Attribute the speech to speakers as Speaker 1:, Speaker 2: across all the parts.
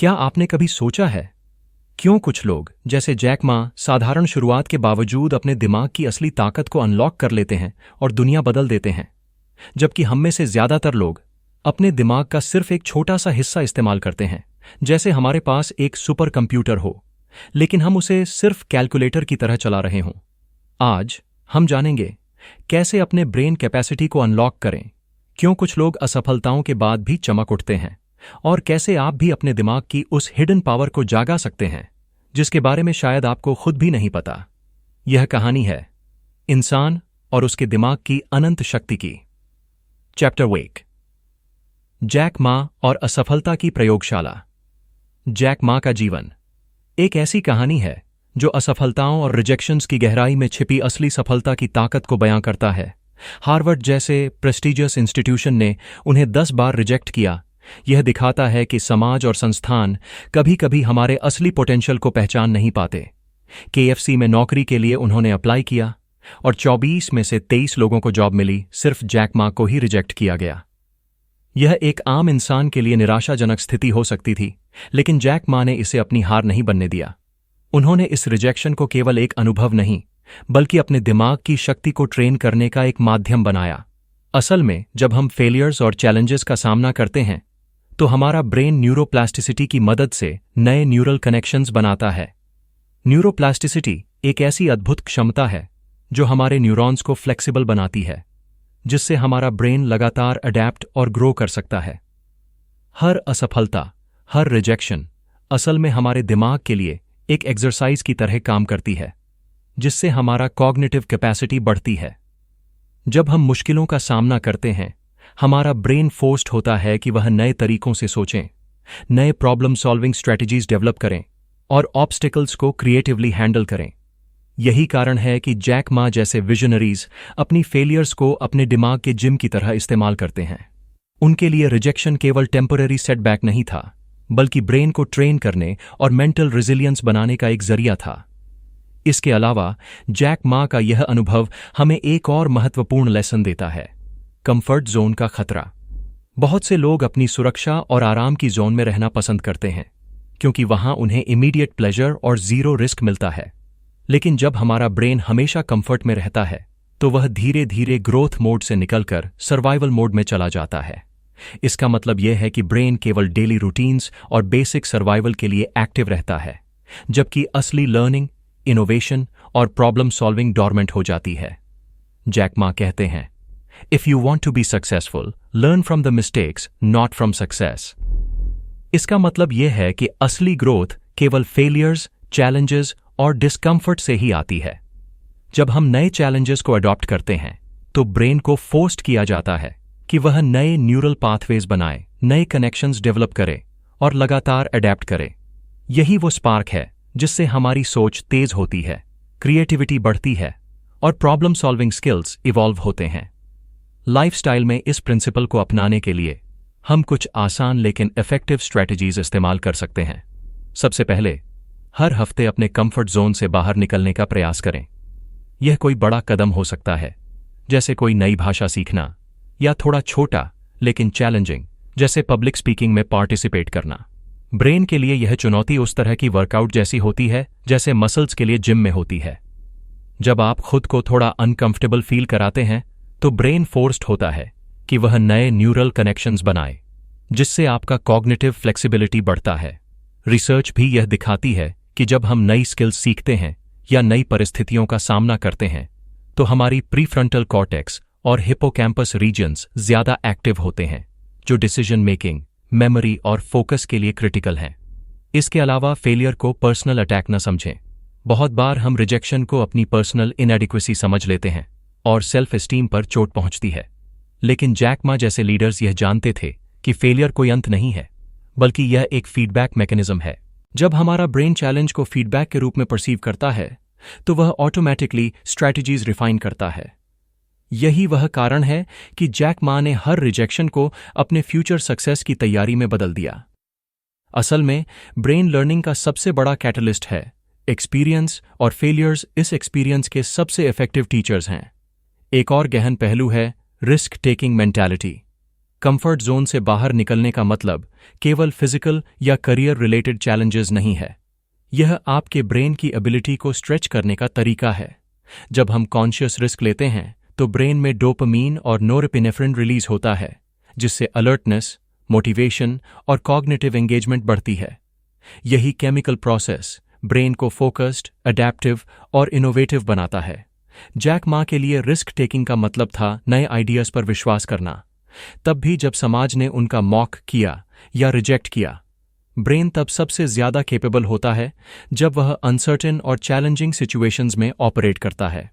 Speaker 1: क्या आपने कभी सोचा है क्यों कुछ लोग जैसे जैक मा साधारण शुरुआत के बावजूद अपने दिमाग की असली ताकत को अनलॉक कर लेते हैं और दुनिया बदल देते हैं, जबकि हम में से ज्यादातर लोग अपने दिमाग का सिर्फ एक छोटा सा हिस्सा इस्तेमाल करते हैं, जैसे हमारे पास एक सुपर कंप्यूटर हो, लेकिन हम उसे सिर्फ कैलकुलेटर की तरह चला रहे हों। आज हम जानेंगे कैसे अपने ब्रेन कैपेसिटी को अनलॉक करें, क्यों कुछ लोग असफलताओं के बाद भी चमक उठते हैं, और कैसे आप भी अपने दिमाग की उस हिडन पावर को जागा सकते हैं जिसके बारे में शायद आपको खुद भी नहीं पता। यह कहानी है इंसान और उसके दिमाग की अनंत शक्ति की। चैप्टर 1, जैक मा और असफलता की प्रयोगशाला। जैक मा का जीवन एक ऐसी कहानी है जो असफलताओं और रिजेक्शंस की गहराई में छिपी असली सफलता की ताकत को बयां करता है। हार्वर्ड जैसे प्रेस्टीजियस इंस्टीट्यूशन ने उन्हें 10 बार रिजेक्ट किया। यह दिखाता है कि समाज और संस्थान कभी कभी हमारे असली पोटेंशियल को पहचान नहीं पाते। KFC में नौकरी के लिए उन्होंने अप्लाई किया और 24 में से 23 लोगों को जॉब मिली, सिर्फ जैक मा को ही रिजेक्ट किया गया। यह एक आम इंसान के लिए निराशाजनक स्थिति हो सकती थी, लेकिन जैक मा ने इसे अपनी हार नहीं बनने दिया। उन्होंने इस रिजेक्शन को केवल एक अनुभव नहीं, बल्कि अपने दिमाग की शक्ति को ट्रेन करने का एक माध्यम बनाया। असल में जब हम फेलियर्स और चैलेंजेस का सामना करते हैं तो हमारा ब्रेन न्यूरोप्लास्टिसिटी की मदद से नए न्यूरल कनेक्शंस बनाता है। न्यूरोप्लास्टिसिटी एक ऐसी अद्भुत क्षमता है जो हमारे न्यूरॉन्स को फ्लेक्सिबल बनाती है, जिससे हमारा ब्रेन लगातार अडैप्ट और ग्रो कर सकता है। हर असफलता, हर रिजेक्शन असल में हमारे दिमाग के लिए एक एक्सरसाइज की तरह काम करती है, जिससे हमारा कॉग्निटिव कैपेसिटी बढ़ती है। जब हम मुश्किलों का सामना करते हैं, हमारा ब्रेन फोर्स्ड होता है कि वह नए तरीकों से सोचें, नए प्रॉब्लम सॉल्विंग स्ट्रेटजीज डेवलप करें और ऑब्स्टिकल्स को क्रिएटिवली हैंडल करें। यही कारण है कि जैक मा जैसे विजनरीज अपनी फेलियर्स को अपने दिमाग के जिम की तरह इस्तेमाल करते हैं। उनके लिए रिजेक्शन केवल टेम्पररी सेटबैक नहीं था, बल्कि ब्रेन को ट्रेन करने और मेंटल रेजिलियंस बनाने का एक जरिया था। इसके अलावा जैक मा का यह अनुभव हमें एक और महत्वपूर्ण लेसन देता है, कंफर्ट जोन का खतरा। बहुत से लोग अपनी सुरक्षा और आराम की जोन में रहना पसंद करते हैं, क्योंकि वहां उन्हें इमीडिएट प्लेजर और जीरो रिस्क मिलता है। लेकिन जब हमारा ब्रेन हमेशा कंफर्ट में रहता है, तो वह धीरे धीरे ग्रोथ मोड से निकलकर सर्वाइवल मोड में चला जाता है। इसका मतलब यह है कि ब्रेन केवल डेली रूटीन्स और बेसिक सर्वाइवल के लिए एक्टिव रहता है, जबकि असली लर्निंग, इनोवेशन और प्रॉब्लम सॉल्विंग डॉर्मेंट हो जाती है। जैक मा कहते हैं, If you want to be successful, learn from the mistakes, not from success. इसका मतलब यह है कि असली ग्रोथ केवल फेलियर्स, चैलेंजेस और डिस्कम्फर्ट से ही आती है। जब हम नए चैलेंजेस को अडॉप्ट करते हैं, तो ब्रेन को फोर्स्ड किया जाता है कि वह नए न्यूरल पाथवेज बनाए, नए कनेक्शंस डेवलप करे और लगातार अडैप्ट करे। यही वो स्पार्क है जिससे हमारी सोच तेज होती है, क्रिएटिविटी बढ़ती है और प्रॉब्लम सॉल्विंग स्किल्स इवॉल्व होते हैं। लाइफस्टाइल में इस प्रिंसिपल को अपनाने के लिए हम कुछ आसान लेकिन इफेक्टिव स्ट्रैटेजीज इस्तेमाल कर सकते हैं। सबसे पहले, हर हफ्ते अपने कंफर्ट जोन से बाहर निकलने का प्रयास करें। यह कोई बड़ा कदम हो सकता है, जैसे कोई नई भाषा सीखना, या थोड़ा छोटा लेकिन चैलेंजिंग, जैसे पब्लिक स्पीकिंग में पार्टिसिपेट करना। ब्रेन के लिए यह चुनौती उस तरह की वर्कआउट जैसी होती है जैसे मसल्स के लिए जिम में होती है। जब आप खुद को थोड़ा अनकंफर्टेबल फील कराते हैं, तो ब्रेन फोर्स्ड होता है कि वह नए न्यूरल कनेक्शंस बनाए, जिससे आपका कॉग्निटिव फ्लेक्सिबिलिटी बढ़ता है। रिसर्च भी यह दिखाती है कि जब हम नई स्किल्स सीखते हैं या नई परिस्थितियों का सामना करते हैं, तो हमारी प्रीफ्रंटल कॉर्टेक्स और हिपोकैम्पस रीजन्स ज्यादा एक्टिव होते हैं, जो डिसीजन मेकिंग, मेमोरी और फोकस के लिए क्रिटिकल हैं। इसके अलावा फेलियर को पर्सनल अटैक न समझें। बहुत बार हम रिजेक्शन को अपनी पर्सनल इनएडिक्वेसी समझ लेते हैं और सेल्फ एस्टीम पर चोट पहुंचती है। लेकिन जैक मा जैसे लीडर्स यह जानते थे कि फेलियर कोई अंत नहीं है, बल्कि यह एक फीडबैक मैकेनिज्म है। जब हमारा ब्रेन चैलेंज को फीडबैक के रूप में परसीव करता है, तो वह ऑटोमैटिकली स्ट्रैटेजीज रिफाइन करता है। यही वह कारण है कि जैक मा ने हर रिजेक्शन को अपने फ्यूचर सक्सेस की तैयारी में बदल दिया। असल में ब्रेन लर्निंग का सबसे बड़ा कैटलिस्ट है एक्सपीरियंस, और फेलियर्स इस एक्सपीरियंस के सबसे इफेक्टिव टीचर्स हैं। एक और गहन पहलू है risk taking mentality. Comfort zone से बाहर निकलने का मतलब केवल फिजिकल या करियर रिलेटेड चैलेंजेस नहीं है। यह आपके ब्रेन की एबिलिटी को स्ट्रेच करने का तरीका है। जब हम कॉन्शियस रिस्क लेते हैं तो ब्रेन में डोपामीन और नोरेपिनेफ्रिन रिलीज होता है, जिससे अलर्टनेस, मोटिवेशन और कॉग्निटिव एंगेजमेंट बढ़ती है। यही केमिकल प्रोसेस ब्रेन को फोकस्ड, अडैप्टिव और इनोवेटिव बनाता है। जैक मा के लिए रिस्क टेकिंग का मतलब था नए आइडियाज पर विश्वास करना, तब भी जब समाज ने उनका मॉक किया या रिजेक्ट किया। ब्रेन तब सबसे ज्यादा केपेबल होता है जब वह अनसर्टेन और चैलेंजिंग सिचुएशंस में ऑपरेट करता है।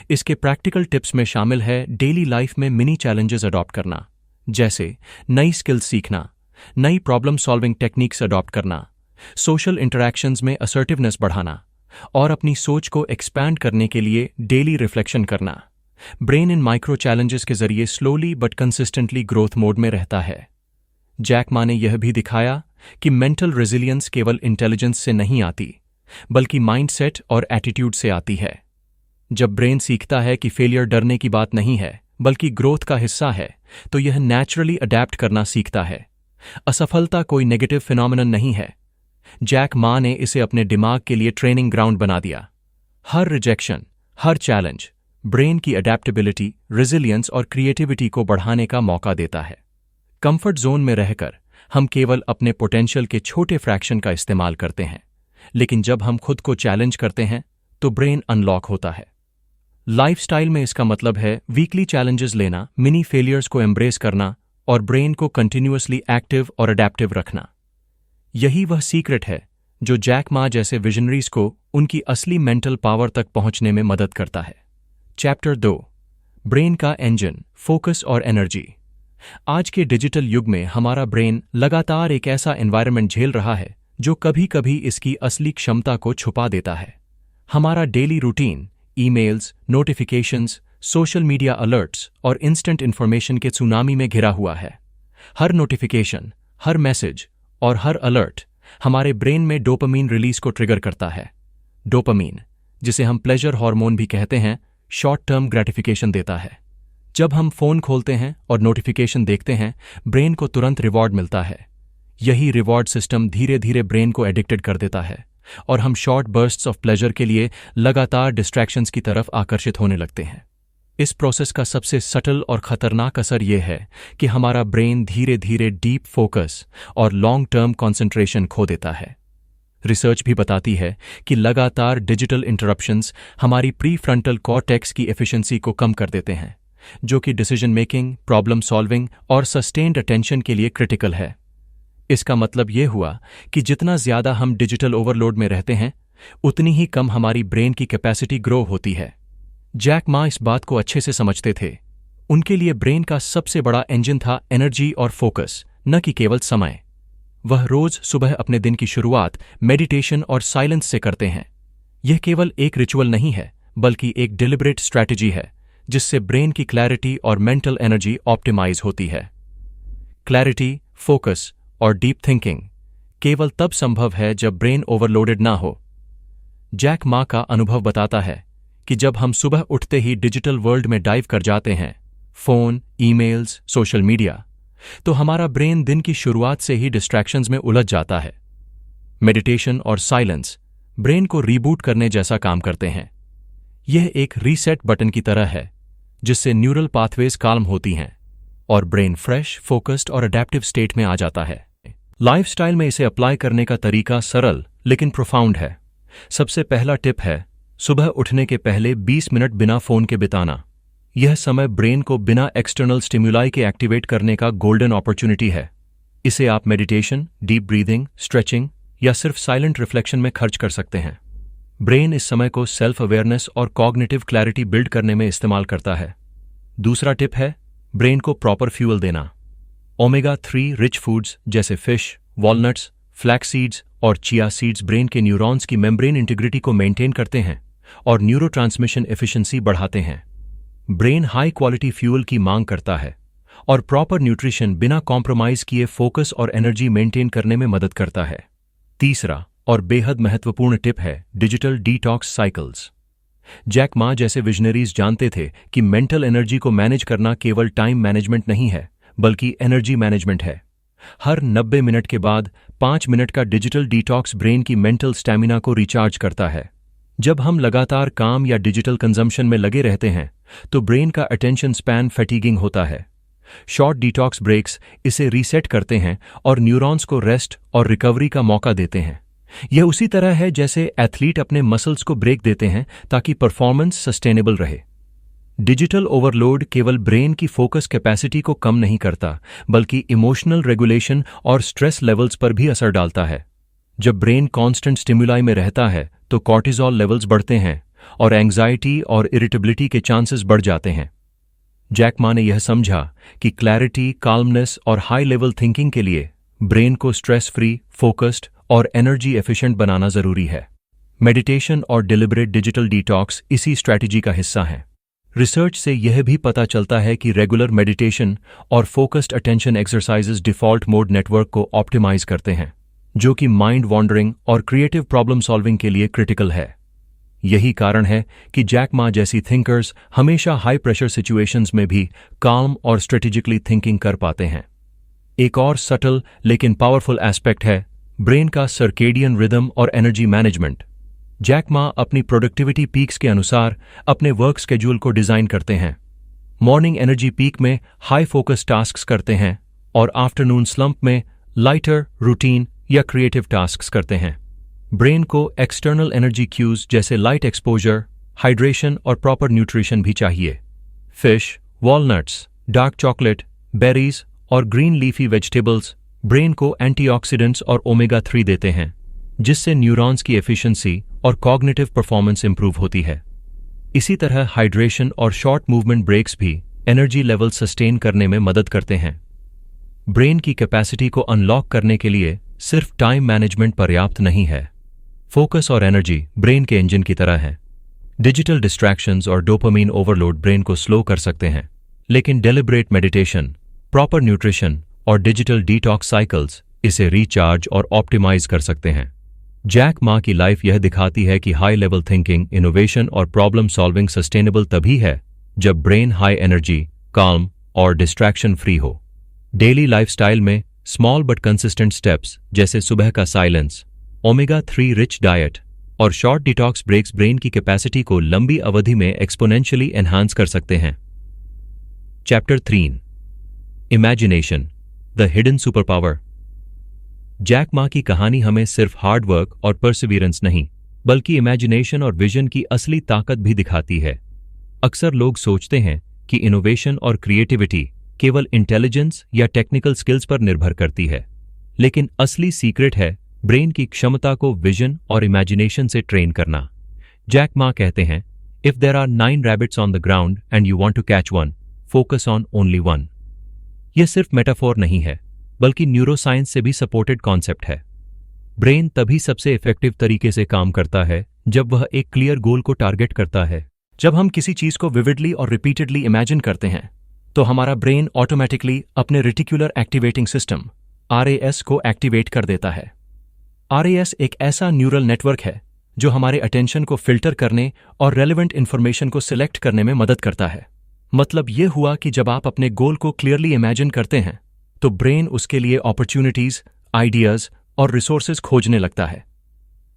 Speaker 1: इसके प्रैक्टिकल टिप्स में शामिल है डेली लाइफ में मिनी चैलेंजेस अडॉप्ट करना, जैसे नई स्किल्स सीखना, नई प्रॉब्लम सॉल्विंग टेक्निक्स अडॉप्ट करना, सोशल इंटरैक्शंस में असर्टिवनेस बढ़ाना और अपनी सोच को एक्सपैंड करने के लिए डेली रिफ्लेक्शन करना। ब्रेन इन माइक्रो चैलेंजेस के जरिए slowly but consistently growth mode में रहता है। जैक मा ने यह भी दिखाया कि मेंटल रेजिलियंस केवल इंटेलिजेंस से नहीं आती, बल्कि माइंडसेट और एटीट्यूड से आती है। जब ब्रेन सीखता है कि फेलियर डरने की बात नहीं है, बल्कि ग्रोथ का हिस्सा है, तो यह नेचुरली अडैप्ट करना सीखता है। असफलता कोई नेगेटिव फिनोमिनन नहीं है। जैक मा ने इसे अपने दिमाग के लिए ट्रेनिंग ग्राउंड बना दिया। हर रिजेक्शन, हर चैलेंज ब्रेन की अडैप्टेबिलिटी, रेजिलियंस और क्रिएटिविटी को बढ़ाने का मौका देता है। कंफर्ट जोन में रहकर हम केवल अपने पोटेंशियल के छोटे फ्रैक्शन का इस्तेमाल करते हैं, लेकिन जब हम खुद को चैलेंज करते हैं तो ब्रेन अनलॉक होता है। लाइफस्टाइल में इसका मतलब है वीकली चैलेंजेस लेना, मिनी फेलियर्स को एम्ब्रेस करना और ब्रेन को कंटिन्यूअसली एक्टिव और अडैप्टिव रखना। यही वह सीक्रेट है जो जैक मा जैसे विजनरीज को उनकी असली मेंटल पावर तक पहुंचने में मदद करता है। चैप्टर 2, ब्रेन का इंजन, फोकस और एनर्जी। आज के डिजिटल युग में हमारा ब्रेन लगातार एक ऐसा एनवायरनमेंट झेल रहा है जो कभी कभी इसकी असली क्षमता को छुपा देता है। हमारा daily routine emails, notifications, social media alerts और इंस्टेंट इन्फॉर्मेशन के सुनामी में घिरा हुआ है। हर नोटिफिकेशन, हर मैसेज और हर अलर्ट हमारे ब्रेन में डोपामीन रिलीज को ट्रिगर करता है। डोपामीन, जिसे हम प्लेजर हार्मोन भी कहते हैं, शॉर्ट टर्म ग्रेटिफिकेशन देता है। जब हम फोन खोलते हैं और नोटिफिकेशन देखते हैं, ब्रेन को तुरंत रिवॉर्ड मिलता है। यही रिवॉर्ड सिस्टम धीरे धीरे ब्रेन को एडिक्टेड कर देता है और हम शॉर्ट बर्स्ट्स ऑफ प्लेजर के लिए लगातार डिस्ट्रैक्शंस की तरफ आकर्षित होने लगते हैं। इस प्रोसेस का सबसे सटल और खतरनाक असर यह है कि हमारा ब्रेन धीरे धीरे डीप फोकस और लॉन्ग टर्म कॉन्सेंट्रेशन खो देता है। रिसर्च भी बताती है कि लगातार डिजिटल इंटरप्शंस हमारी प्रीफ्रंटल कॉर्टेक्स की एफिशिएंसी को कम कर देते हैं, जो कि डिसीजन मेकिंग, प्रॉब्लम सॉल्विंग और सस्टेन्ड अटेंशन के लिए क्रिटिकल है। इसका मतलब यह हुआ कि जितना ज्यादा हम डिजिटल ओवरलोड में रहते हैं, उतनी ही कम हमारी ब्रेन की कैपेसिटी ग्रो होती है। जैक मा इस बात को अच्छे से समझते थे। उनके लिए ब्रेन का सबसे बड़ा इंजन था एनर्जी और फोकस, न कि केवल समय। वह रोज सुबह अपने दिन की शुरुआत मेडिटेशन और साइलेंस से करते हैं। यह केवल एक रिचुअल नहीं है, बल्कि एक डिलिबरेट स्ट्रैटेजी है जिससे ब्रेन की क्लैरिटी और मेंटल एनर्जी ऑप्टिमाइज होती है। क्लैरिटी, फोकस और डीप थिंकिंग केवल तब संभव है जब ब्रेन ओवरलोडेड ना हो। जैक मा का अनुभव बताता है कि जब हम सुबह उठते ही डिजिटल वर्ल्ड में डाइव कर जाते हैं, फोन, ईमेल्स, सोशल मीडिया, तो हमारा ब्रेन दिन की शुरुआत से ही डिस्ट्रैक्शंस में उलझ जाता है। मेडिटेशन और साइलेंस ब्रेन को रीबूट करने जैसा काम करते हैं। यह एक रीसेट बटन की तरह है जिससे न्यूरल पाथवेज काल्म होती हैं और ब्रेन फ्रेश, फोकस्ड और अडैप्टिव स्टेट में आ जाता है। लाइफस्टाइल में इसे अप्लाई करने का तरीका सरल लेकिन प्रोफाउंड है। सबसे पहला टिप है सुबह उठने के पहले 20 मिनट बिना फोन के बिताना। यह समय ब्रेन को बिना एक्सटर्नल स्टिम्युलाई के एक्टिवेट करने का गोल्डन अपॉर्चुनिटी है। इसे आप मेडिटेशन, डीप ब्रीदिंग, स्ट्रेचिंग या सिर्फ साइलेंट रिफ्लेक्शन में खर्च कर सकते हैं। ब्रेन इस समय को सेल्फ अवेयरनेस और कॉग्निटिव क्लैरिटी बिल्ड करने में इस्तेमाल करता है। दूसरा टिप है ब्रेन को प्रॉपर फ्यूल देना। ओमेगा 3 रिच फूड्स जैसे फिश, वॉलनट्स, फ्लैक्स सीड्स और चिया सीड्स ब्रेन के न्यूरॉन्स की मेम्ब्रेन इंटीग्रिटी को मेंटेन करते हैं और न्यूरोट्रांसमिशन एफिशिएंसी बढ़ाते हैं। ब्रेन हाई क्वालिटी फ्यूल की मांग करता है और प्रॉपर न्यूट्रिशन बिना कॉम्प्रोमाइज किए फोकस और एनर्जी मेंटेन करने में मदद करता है। तीसरा और बेहद महत्वपूर्ण टिप है digital detox cycles. Jack Ma जैसे विजनरीज जानते थे कि मेंटल एनर्जी को मैनेज करना केवल टाइम मैनेजमेंट नहीं है, बल्कि एनर्जी मैनेजमेंट है। हर 90 मिनट के बाद 5 मिनट का डिजिटल डिटॉक्स ब्रेन की मेंटल स्टैमिना को रिचार्ज करता है। जब हम लगातार काम या डिजिटल कंजम्पशन में लगे रहते हैं तो ब्रेन का अटेंशन स्पैन फैटीगिंग होता है। शॉर्ट डिटॉक्स ब्रेक्स इसे रीसेट करते हैं और न्यूरॉन्स को रेस्ट और रिकवरी का मौका देते हैं। यह उसी तरह है जैसे एथलीट अपने मसल्स को ब्रेक देते हैं ताकि परफॉर्मेंस सस्टेनेबल रहे। डिजिटल ओवरलोड केवल ब्रेन की फोकस कैपेसिटी को कम नहीं करता, बल्कि इमोशनल रेगुलेशन और स्ट्रेस लेवल्स पर भी असर डालता है। जब ब्रेन कांस्टेंट स्टिमुलाई में रहता है तो कॉर्टिसोल लेवल्स बढ़ते हैं और एंग्जाइटी और इरिटेबिलिटी के चांसेस बढ़ जाते हैं। जैक मा ने यह समझा कि क्लैरिटी, काल्मनेस और हाई लेवल थिंकिंग के लिए ब्रेन को स्ट्रेस फ्री, फोकस्ड और एनर्जी एफिशिएंट बनाना जरूरी है। मेडिटेशन और डिलिबरेट डिजिटल डिटॉक्स इसी स्ट्रैटेजी का हिस्सा हैं। रिसर्च से यह भी पता चलता है कि रेगुलर मेडिटेशन और focused attention exercises default mode network को ऑप्टिमाइज करते हैं, जो कि माइंड वॉन्डरिंग और क्रिएटिव प्रॉब्लम सॉल्विंग के लिए क्रिटिकल है। यही कारण है कि जैक मा जैसी थिंकर्स हमेशा हाई प्रेशर सिचुएशंस में भी काम और स्ट्रेटेजिकली थिंकिंग कर पाते हैं। एक और सटल लेकिन पावरफुल एस्पेक्ट है ब्रेन का सर्केडियन रिदम और एनर्जी मैनेजमेंट। जैक मा अपनी प्रोडक्टिविटी पीक्स के अनुसार अपने वर्क स्केड्यूल को डिजाइन करते हैं। मॉर्निंग एनर्जी पीक में हाई फोकस टास्क्स करते हैं और आफ्टरनून स्लंप में लाइटर, रूटीन या क्रिएटिव टास्क्स करते हैं। ब्रेन को एक्सटर्नल एनर्जी क्यूज जैसे लाइट एक्सपोजर, हाइड्रेशन और प्रॉपर न्यूट्रिशन भी चाहिए। Fish, walnuts, dark chocolate, berries और ग्रीन लीफी वेजिटेबल्स ब्रेन को एंटीऑक्सीडेंट्स और ओमेगा 3 देते हैं, जिससे न्यूरॉन्स की एफिशिएंसी और कॉग्निटिव परफॉर्मेंस इंप्रूव होती है। इसी तरह हाइड्रेशन और शॉर्ट मूवमेंट ब्रेक्स भी एनर्जी लेवल सस्टेन करने में मदद करते हैं। ब्रेन की कैपेसिटी को अनलॉक करने के लिए सिर्फ टाइम मैनेजमेंट पर्याप्त नहीं है। फोकस और एनर्जी ब्रेन के इंजन की तरह हैं। डिजिटल डिस्ट्रैक्शंस और डोपामीन ओवरलोड ब्रेन को स्लो कर सकते हैं, लेकिन डेलिब्रेट मेडिटेशन, प्रॉपर न्यूट्रिशन और डिजिटल डिटॉक्स साइकिल्स इसे रिचार्ज और ऑप्टिमाइज कर सकते हैं। जैक मा की लाइफ यह दिखाती है कि हाई लेवल थिंकिंग, इनोवेशन और प्रॉब्लम सॉल्विंग सस्टेनेबल तभी है जब ब्रेन हाई एनर्जी, काल्म और डिस्ट्रैक्शन फ्री हो। डेली लाइफस्टाइल में स्मॉल बट कंसिस्टेंट स्टेप्स जैसे सुबह का साइलेंस, ओमेगा 3 रिच डाइट और शॉर्ट डिटॉक्स ब्रेक्स ब्रेन की कैपेसिटी को लंबी अवधि में एक्सपोनेंशियली एनहांस कर सकते हैं। Chapter 3, imagination, the hidden superpower. Jack Ma की कहानी हमें सिर्फ हार्ड वर्क और परसिवियरेंस नहीं, बल्कि इमेजिनेशन और विजन की असली ताकत भी दिखाती है। अक्सर लोग सोचते हैं कि इनोवेशन और क्रिएटिविटी केवल इंटेलिजेंस या टेक्निकल स्किल्स पर निर्भर करती है, लेकिन असली सीक्रेट है ब्रेन की क्षमता को विजन और इमेजिनेशन से ट्रेन करना। जैक मा कहते हैं, if there are 9 rabbits on the ground and you want to catch one, focus on only one. यह सिर्फ मेटाफोर नहीं है, बल्कि न्यूरोसाइंस से भी सपोर्टेड कॉन्सेप्ट है। ब्रेन तभी सबसे इफेक्टिव तरीके से काम करता है जब वह एक क्लियर गोल को टारगेट करता है। जब हम किसी चीज को विविडली और रिपीटेडली इमेजिन करते हैं तो हमारा ब्रेन ऑटोमेटिकली अपने रेटिकुलर एक्टिवेटिंग सिस्टम RAS को एक्टिवेट कर देता है। RAS एक ऐसा न्यूरल नेटवर्क है जो हमारे अटेंशन को फिल्टर करने और रेलेवेंट इंफॉर्मेशन को सिलेक्ट करने में मदद करता है। मतलब यह हुआ कि जब आप अपने गोल को क्लियरली इमेजिन करते हैं तो ब्रेन उसके लिए अपॉर्चुनिटीज, आइडियाज और रिसोर्सेज खोजने लगता है।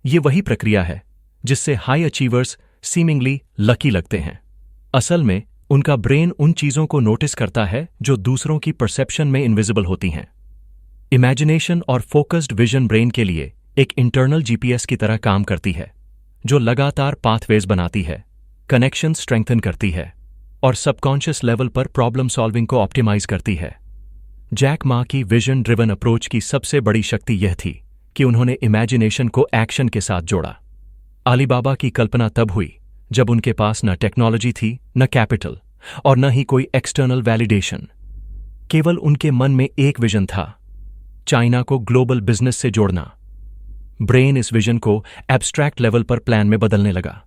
Speaker 1: ये वही प्रक्रिया है जिससे हाई अचीवर्स सीमिंगली लकी लगते हैं। असल में उनका ब्रेन उन चीजों को नोटिस करता है जो दूसरों की परसेप्शन में इनविजिबल होती हैं। इमेजिनेशन और फोकस्ड विजन ब्रेन के लिए एक इंटरनल GPS की तरह काम करती है, जो लगातार पाथवेज बनाती है, कनेक्शन स्ट्रेंथन करती है और सबकॉन्शियस लेवल पर प्रॉब्लम सॉल्विंग को ऑप्टिमाइज करती है। जैक मा की विजन ड्रिवन अप्रोच की सबसे बड़ी शक्ति यह थी कि उन्होंने इमेजिनेशन को एक्शन के साथ जोड़ा। अलीबाबा की कल्पना तब हुई जब उनके पास न टेक्नोलॉजी थी, न कैपिटल और न ही कोई एक्सटर्नल वैलिडेशन। केवल उनके मन में एक विजन था, चाइना को ग्लोबल बिजनेस से जोड़ना। ब्रेन इस विजन को एब्स्ट्रैक्ट लेवल पर प्लान में बदलने लगा।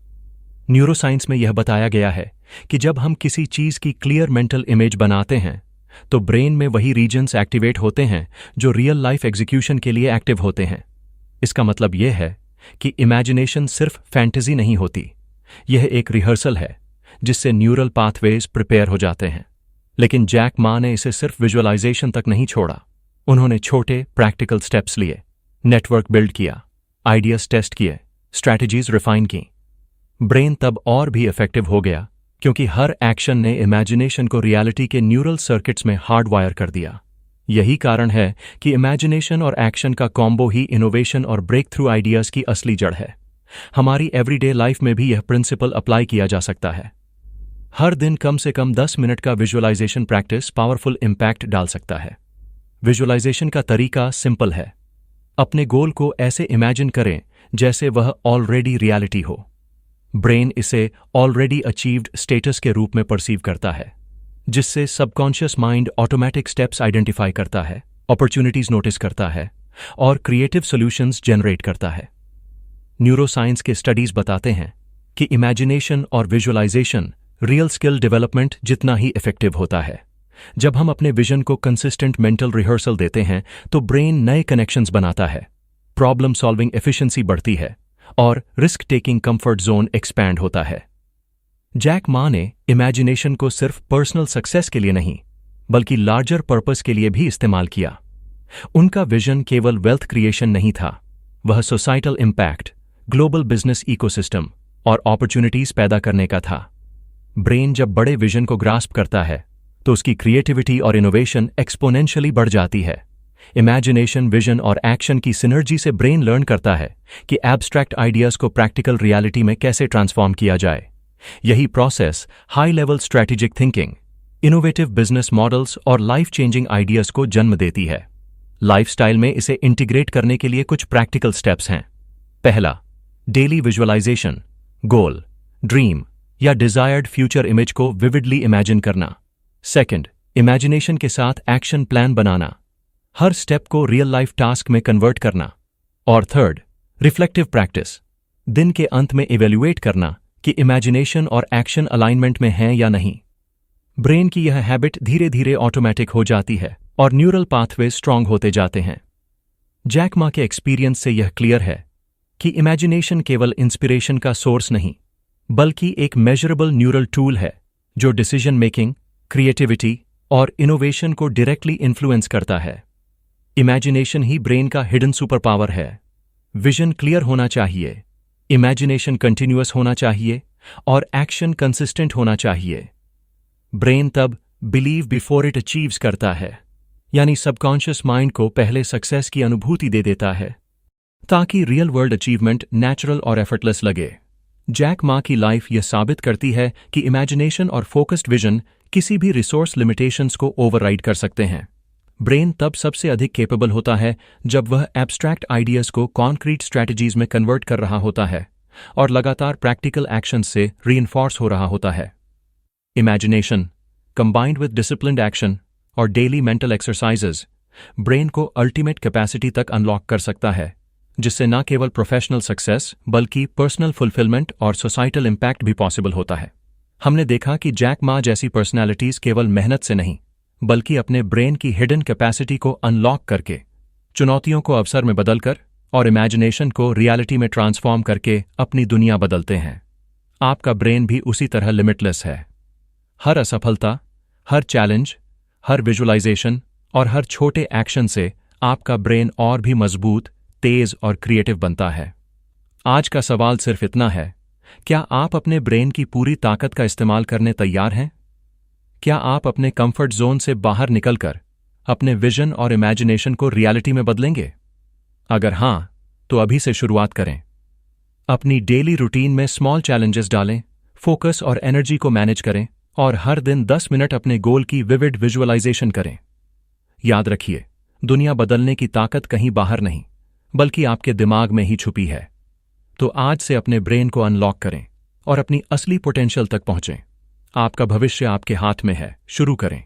Speaker 1: न्यूरोसाइंस में यह बताया गया है कि जब हम किसी चीज की क्लियर मेंटल इमेज बनाते हैं तो ब्रेन में वही रीजन्स एक्टिवेट होते हैं जो रियल लाइफ एग्जीक्यूशन के लिए एक्टिव होते हैं। इसका मतलब यह है कि इमेजिनेशन सिर्फ फैंटेसी नहीं होती, यह एक रिहर्सल है जिससे न्यूरल पाथवेज प्रिपेयर हो जाते हैं। लेकिन जैक मा ने इसे सिर्फ विजुअलाइजेशन तक नहीं छोड़ा। उन्होंने छोटे प्रैक्टिकल स्टेप्स लिए, नेटवर्क बिल्ड किया, आइडियाज टेस्ट किए, स्ट्रैटेजीज रिफाइन की। ब्रेन तब और भी इफेक्टिव हो गया क्योंकि हर एक्शन ने इमेजिनेशन को रियलिटी के न्यूरल सर्किट्स में हार्डवायर कर दिया। यही कारण है कि इमेजिनेशन और एक्शन का कॉम्बो ही इनोवेशन और ब्रेक थ्रू आइडियाज की असली जड़ है। हमारी एवरीडे लाइफ में भी यह प्रिंसिपल अप्लाई किया जा सकता है। हर दिन कम से कम 10 मिनट का विजुअलाइजेशन प्रैक्टिस पावरफुल इम्पैक्ट डाल सकता है। विजुअलाइजेशन का तरीका सिंपल है। अपने गोल को ऐसे इमेजिन करें जैसे वह ऑलरेडी रियलिटी हो। ब्रेन इसे ऑलरेडी अचीव्ड स्टेटस के रूप में परसीव करता है, जिससे subconscious mind automatic steps identify करता है, अपॉर्चुनिटीज नोटिस करता है और क्रिएटिव सॉल्यूशंस जनरेट करता है। न्यूरोसाइंस के स्टडीज बताते हैं कि इमेजिनेशन और विजुअलाइजेशन रियल स्किल डेवलपमेंट जितना ही इफेक्टिव होता है। जब हम अपने विजन को कंसिस्टेंट मेंटल रिहर्सल देते हैं तो ब्रेन नए कनेक्शंस बनाता है, प्रॉब्लम सॉल्विंग एफिशिएंसी बढ़ती है और risk taking comfort zone expand होता है। जैक मा ने इमेजिनेशन को सिर्फ पर्सनल सक्सेस के लिए नहीं बल्कि लार्जर पर्पस के लिए भी इस्तेमाल किया। उनका विजन केवल वेल्थ क्रिएशन नहीं था, वह societal impact, global business ecosystem और अपॉर्चुनिटीज पैदा करने का था। ब्रेन जब बड़े विजन को ग्रास्प करता है तो उसकी क्रिएटिविटी और इनोवेशन एक्सपोनेंशियली बढ़ जाती है। इमेजिनेशन, विजन और एक्शन की सिनर्जी से ब्रेन लर्न करता है कि एब्स्ट्रैक्ट आइडियाज को प्रैक्टिकल रियलिटी में कैसे ट्रांसफॉर्म किया जाए। यही process high level strategic thinking, innovative business models और लाइफ चेंजिंग आइडियाज को जन्म देती है। लाइफस्टाइल में इसे इंटीग्रेट करने के लिए कुछ प्रैक्टिकल स्टेप्स हैं। पहला, डेली विजुअलाइजेशन, गोल, ड्रीम या डिजायर्ड फ्यूचर इमेज को विविडली इमेजिन करना। सेकंड, इमेजिनेशन के साथ एक्शन प्लान बनाना, हर स्टेप को रियल लाइफ टास्क में कन्वर्ट करना। और थर्ड, रिफ्लेक्टिव प्रैक्टिस, दिन के अंत में इवेल्युएट करना कि इमेजिनेशन और एक्शन अलाइनमेंट में हैं या नहीं। ब्रेन की यह हैबिट धीरे धीरे ऑटोमेटिक हो जाती है और न्यूरल पाथवे स्ट्रांग होते जाते हैं। जैक मा के एक्सपीरियंस से यह क्लियर है कि इमेजिनेशन केवल इंस्पिरेशन का सोर्स नहीं बल्कि एक मेजरेबल न्यूरल टूल है जो डिसीजन मेकिंग, क्रिएटिविटी और इनोवेशन को डायरेक्टली इन्फ्लुएंस करता है। इमेजिनेशन ही ब्रेन का हिडन सुपर पावर है। विजन क्लियर होना चाहिए, इमेजिनेशन कंटिन्यूअस होना चाहिए और एक्शन कंसिस्टेंट होना चाहिए। ब्रेन तब बिलीव बिफोर इट अचीव्स करता है, यानी सबकॉन्शियस माइंड को पहले सक्सेस की अनुभूति दे देता है ताकि रियल वर्ल्ड अचीवमेंट नेचुरल और एफर्टलेस लगे। जैक मा की लाइफ यह साबित करती है कि इमेजिनेशन और फोकस्ड विजन किसी भी रिसोर्स लिमिटेशंस को ओवरराइड कर सकते हैं। ब्रेन तब सबसे अधिक कैपेबल होता है जब वह एब्स्ट्रैक्ट आइडियाज को कॉन्क्रीट स्ट्रैटेजीज में कन्वर्ट कर रहा होता है और लगातार प्रैक्टिकल एक्शन से रीइंफोर्स हो रहा होता है। Imagination combined with disciplined action और डेली मेंटल एक्सरसाइजेज ब्रेन को अल्टीमेट कैपेसिटी तक अनलॉक कर सकता है, जिससे न केवल प्रोफेशनल सक्सेस बल्कि पर्सनल फुलफिलमेंट और सोसाइटल इम्पैक्ट भी पॉसिबल होता है। हमने देखा कि जैक मा जैसी पर्सनैलिटीज केवल मेहनत से नहीं बल्कि अपने ब्रेन की हिडन कैपेसिटी को अनलॉक करके, चुनौतियों को अवसर में बदलकर और इमेजिनेशन को रियलिटी में ट्रांसफॉर्म करके अपनी दुनिया बदलते हैं। आपका ब्रेन भी उसी तरह लिमिटलेस है। हर असफलता, हर चैलेंज, हर विजुअलाइजेशन और हर छोटे एक्शन से आपका ब्रेन और भी मजबूत, तेज और क्रिएटिव बनता है। आज का सवाल सिर्फ इतना है, क्या आप अपने ब्रेन की पूरी ताकत का इस्तेमाल करने तैयार हैं? क्या आप अपने कंफर्ट जोन से बाहर निकलकर अपने विजन और इमेजिनेशन को रियलिटी में बदलेंगे? अगर हां, तो अभी से शुरुआत करें। अपनी डेली रूटीन में स्मॉल चैलेंजेस डालें, फोकस और एनर्जी को मैनेज करें और हर दिन 10 मिनट अपने गोल की विविड विजुअलाइजेशन करें। याद रखिए, दुनिया बदलने की ताकत कहीं बाहर नहीं बल्कि आपके दिमाग में ही छुपी है। तो आज से अपने ब्रेन को अनलॉक करें और अपनी असली पोटेंशियल तक पहुंचें। आपका भविष्य आपके हाथ में है। शुरू करें।